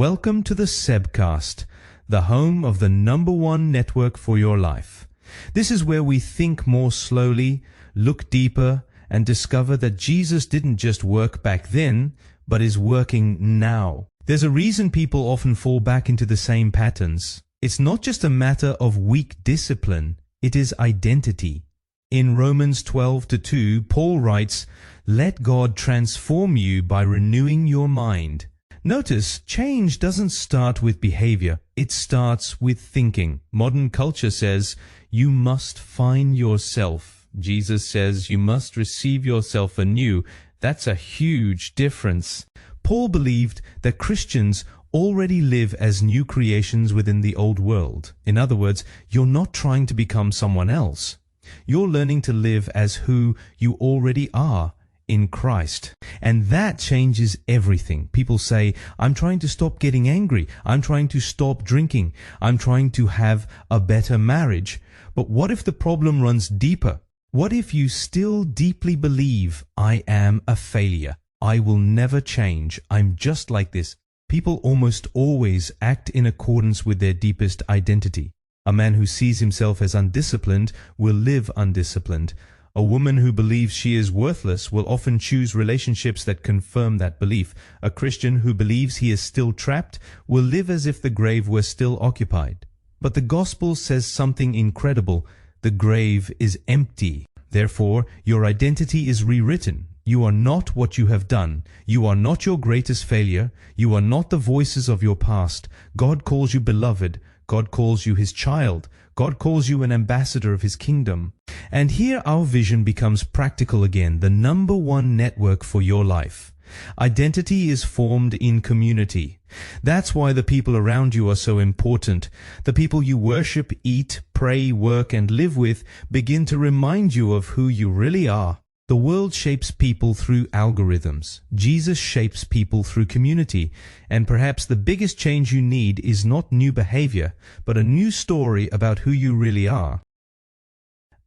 Welcome to the Sebcast, the home of the #1 network for your life. This is where we think more slowly, look deeper, and discover that Jesus didn't just work back then, but is working now. There's a reason people often fall back into the same patterns. It's not just a matter of weak discipline, it is identity. In Romans 12:2, Paul writes, "Let God transform you by renewing your mind." Notice, change doesn't start with behavior, it starts with thinking. Modern culture says, you must find yourself. Jesus says, you must receive yourself anew. That's a huge difference. Paul believed that Christians already live as new creations within the old world. In other words, you're not trying to become someone else. You're learning to live as who you already are in Christ. And that changes everything. People say, I'm trying to stop getting angry. I'm trying to stop drinking. I'm trying to have a better marriage. But what if the problem runs deeper? What if you still deeply believe, I am a failure? I will never change. I'm just like this. People almost always act in accordance with their deepest identity. A man who sees himself as undisciplined will live undisciplined. A woman who believes she is worthless will often choose relationships that confirm that belief. A Christian who believes he is still trapped will live as if the grave were still occupied. But the gospel says something incredible. The grave is empty. Therefore, your identity is rewritten. You are not what you have done. You are not your greatest failure. You are not the voices of your past. God calls you beloved. God calls you his child. God calls you an ambassador of his kingdom. And here our vision becomes practical again, the #1 network for your life. Identity is formed in community. That's why the people around you are so important. The people you worship, eat, pray, work, and live with begin to remind you of who you really are. The world shapes people through algorithms. Jesus shapes people through community. And perhaps the biggest change you need is not new behavior, but a new story about who you really are.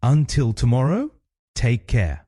Until tomorrow, take care.